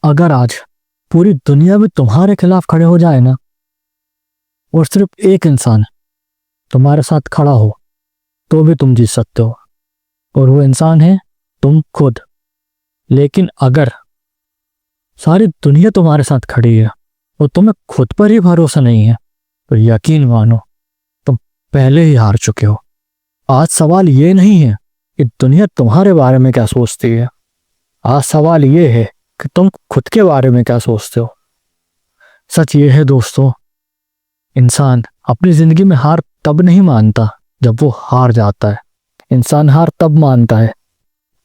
अगर आज पूरी दुनिया भी तुम्हारे खिलाफ खड़े हो जाए ना, और सिर्फ एक इंसान तुम्हारे साथ खड़ा हो, तो भी तुम जीत सकते हो। और वो इंसान है तुम खुद। लेकिन अगर सारी दुनिया तुम्हारे साथ खड़ी है और तुम्हें खुद पर ही भरोसा नहीं है, तो यकीन मानो तुम पहले ही हार चुके हो। आज सवाल ये नहीं है कि दुनिया तुम्हारे बारे में क्या सोचती है, आज सवाल ये है कि तुम खुद के बारे में क्या सोचते हो। सच ये है दोस्तों, इंसान अपनी जिंदगी में हार तब नहीं मानता जब वो हार जाता है। इंसान हार तब मानता है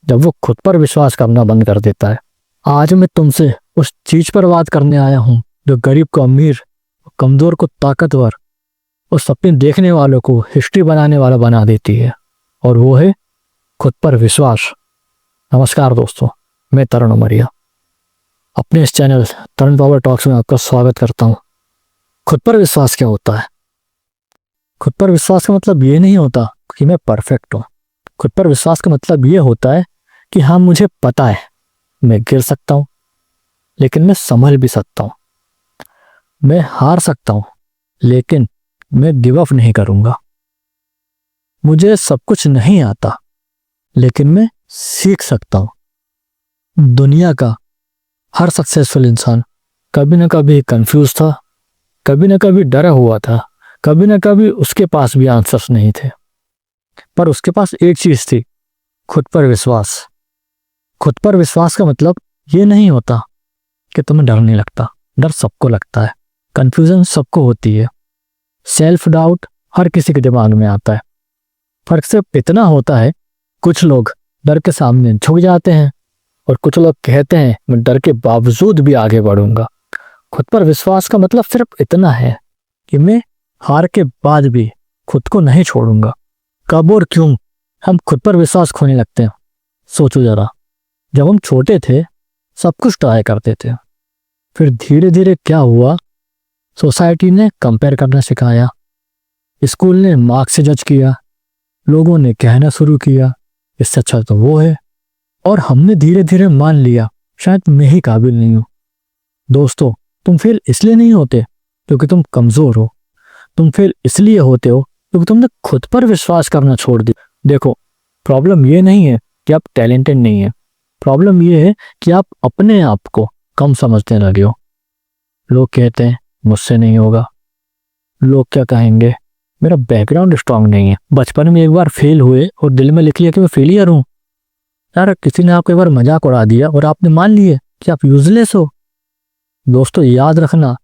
जब वो खुद पर विश्वास करना बंद कर देता है। आज मैं तुमसे उस चीज पर बात करने आया हूं जो गरीब को अमीर, कमजोर को ताकतवर और सपने देखने वालों को हिस्ट्री बनाने वाला बना देती है, और वो है खुद पर विश्वास। नमस्कार दोस्तों, मैं तरुण उमरिया अपने इस चैनल तरुण पावर टॉक्स में आपका स्वागत करता हूं। खुद पर विश्वास क्या होता है? खुद पर विश्वास का मतलब ये नहीं होता कि मैं परफेक्ट हूं। खुद पर विश्वास का मतलब ये होता है कि हाँ, मुझे पता है मैं गिर सकता हूं, लेकिन मैं संभल भी सकता हूं। मैं हार सकता हूं, लेकिन मैं गिव अप नहीं करूंगा। मुझे सब कुछ नहीं आता, लेकिन मैं सीख सकता हूं। दुनिया का हर सक्सेसफुल इंसान कभी ना कभी कंफ्यूज था, कभी ना कभी डरा हुआ था, कभी ना कभी उसके पास भी आंसर्स नहीं थे, पर उसके पास एक चीज थी, खुद पर विश्वास। खुद पर विश्वास का मतलब ये नहीं होता कि तुम्हें डर नहीं लगता। डर सबको लगता है, कंफ्यूजन सबको होती है, सेल्फ डाउट हर किसी के दिमाग में आता है। फर्क सिर्फ इतना होता है, कुछ लोग डर के सामने झुक जाते हैं और कुछ लोग कहते हैं मैं डर के बावजूद भी आगे बढ़ूंगा। खुद पर विश्वास का मतलब सिर्फ इतना है कि मैं हार के बाद भी खुद को नहीं छोड़ूंगा। कब और क्यों हम खुद पर विश्वास खोने लगते हैं? सोचो जरा, जब हम छोटे थे सब कुछ ट्राई करते थे, फिर धीरे धीरे क्या हुआ, सोसाइटी ने कंपेयर करना सिखाया, स्कूल ने मार्क्स से जज किया, लोगों ने कहना शुरू किया इससे अच्छा तो वो है, और हमने धीरे धीरे मान लिया शायद मैं ही काबिल नहीं हूं। दोस्तों, तुम फेल इसलिए नहीं होते क्योंकि तुम कमजोर हो, तुम फेल इसलिए होते हो क्योंकि तुमने खुद पर विश्वास करना छोड़ दिया। देखो, प्रॉब्लम ये नहीं है कि आप टैलेंटेड नहीं है, प्रॉब्लम ये है कि आप अपने आप को कम समझने लगे हो। लोग कहते हैं मुझसे नहीं होगा, लोग क्या कहेंगे, मेरा बैकग्राउंड स्ट्रांग नहीं है, बचपन में एक बार फेल हुए और दिल में लिख लिया कि मैं फेलियर हूं। यार, किसी ने आपको एक बार मजाक उड़ा दिया और आपने मान लिए कि आप यूजलेस हो। दोस्तों, याद रखना,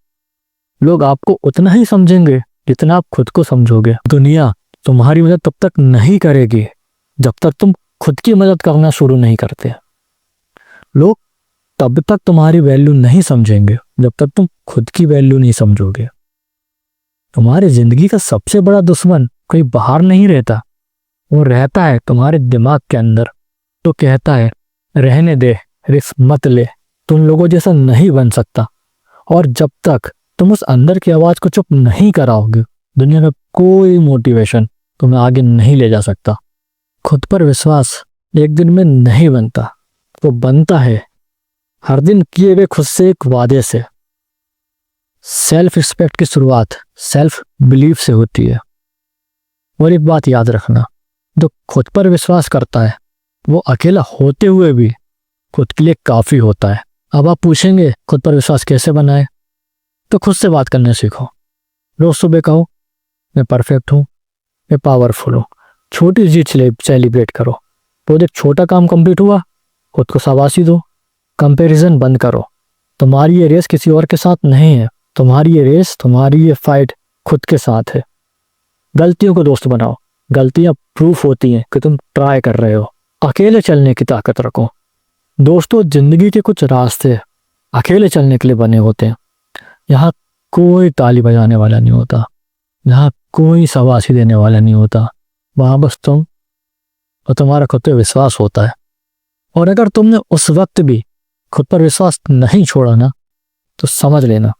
लोग आपको उतना ही समझेंगे जितना आप खुद को समझोगे। दुनिया तुम्हारी मदद तब तक नहीं करेगी जब तक तुम खुद की मदद करना शुरू नहीं करते। लोग तब तक तुम्हारी वैल्यू नहीं समझेंगे जब तक तुम खुद की वैल्यू नहीं समझोगे। तुम्हारी जिंदगी का सबसे बड़ा दुश्मन कोई बाहर नहीं रहता, वो रहता है तुम्हारे दिमाग के अंदर। तो कहता है रहने दे, रिस्क मत ले, तुम लोगों जैसा नहीं बन सकता। और जब तक तुम उस अंदर की आवाज को चुप नहीं कराओगे, दुनिया का कोई मोटिवेशन तुम्हें आगे नहीं ले जा सकता। खुद पर विश्वास एक दिन में नहीं बनता, वो बनता है हर दिन किए हुए खुद से एक वादे से। सेल्फ रिस्पेक्ट की शुरुआत सेल्फ बिलीफ से होती है। और एक बात याद रखना, जो खुद पर विश्वास करता है वो अकेला होते हुए भी खुद के लिए काफी होता है। अब आप पूछेंगे खुद पर विश्वास कैसे बनाए? तो खुद से बात करने सीखो। रोज सुबह कहो मैं परफेक्ट हूँ, मैं पावरफुल हूँ। छोटी जीत सेलिब्रेट करो। प्रोजेक्ट छोटा काम कंप्लीट हुआ, खुद को शाबाशी दो। कंपैरिजन बंद करो। तुम्हारी ये रेस किसी और के साथ नहीं है, तुम्हारी ये रेस, तुम्हारी ये फाइट खुद के साथ है। गलतियों को दोस्त बनाओ, गलतियां प्रूफ होती हैं कि तुम ट्राई कर रहे हो। अकेले चलने की ताकत रखो। दोस्तों, जिंदगी के कुछ रास्ते अकेले चलने के लिए बने होते हैं। यहाँ कोई ताली बजाने वाला नहीं होता, यहाँ कोई शाबाशी देने वाला नहीं होता, वहां बस तुम और तुम्हारा खुद पे विश्वास होता है। और अगर तुमने उस वक्त भी खुद पर विश्वास नहीं छोड़ा ना, तो समझ लेना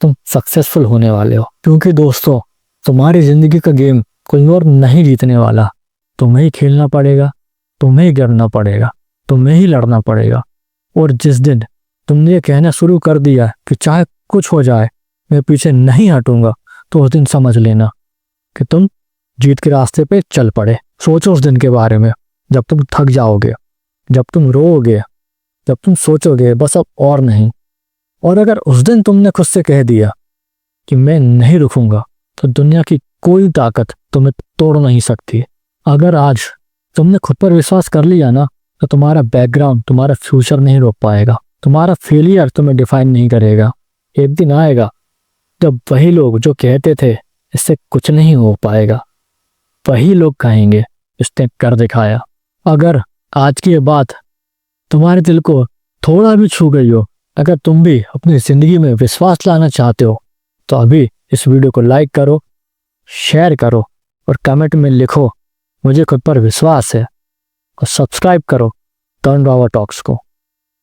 तुम सक्सेसफुल होने वाले हो। क्योंकि दोस्तों, तुम्हारी जिंदगी का गेम कोई और नहीं जीतने वाला, तुम्हें ही खेलना पड़ेगा, तुम्हें ही गिरना पड़ेगा, तुम्हें ही लड़ना पड़ेगा। और जिस दिन तुमने ये कहना शुरू कर दिया कि चाहे कुछ हो जाए मैं पीछे नहीं हटूंगा, तो उस दिन समझ लेना कि तुम जीत के रास्ते पे चल पड़े। सोचो उस दिन के बारे में, जब तुम थक जाओगे, जब तुम रोओगे, जब तुम सोचोगे बस अब और नहीं। और अगर उस दिन तुमने खुद से कह दिया कि मैं नहीं रुकूंगा, तो दुनिया की कोई ताकत तुम्हें तोड़ नहीं सकती। अगर आज तुमने खुद पर विश्वास कर लिया ना, तो तुम्हारा बैकग्राउंड तुम्हारा फ्यूचर नहीं रोक पाएगा, तुम्हारा फेलियर तुम्हें डिफाइन नहीं करेगा। एक दिन आएगा जब वही लोग जो कहते थे इससे कुछ नहीं हो पाएगा, वही लोग कहेंगे इसने कर दिखाया। अगर आज की ये बात तुम्हारे दिल को थोड़ा भी छू गई हो, अगर तुम भी अपनी जिंदगी में विश्वास लाना चाहते हो, तो अभी इस वीडियो को लाइक करो, शेयर करो और कमेंट में लिखो मुझे खुद पर विश्वास है, और सब्सक्राइब करो तरुण रावत टॉक्स को।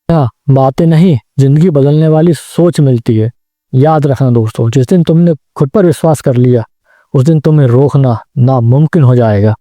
यहाँ बातें नहीं, जिंदगी बदलने वाली सोच मिलती है। याद रखना दोस्तों, जिस दिन तुमने खुद पर विश्वास कर लिया, उस दिन तुम्हें रोकना नामुमकिन हो जाएगा।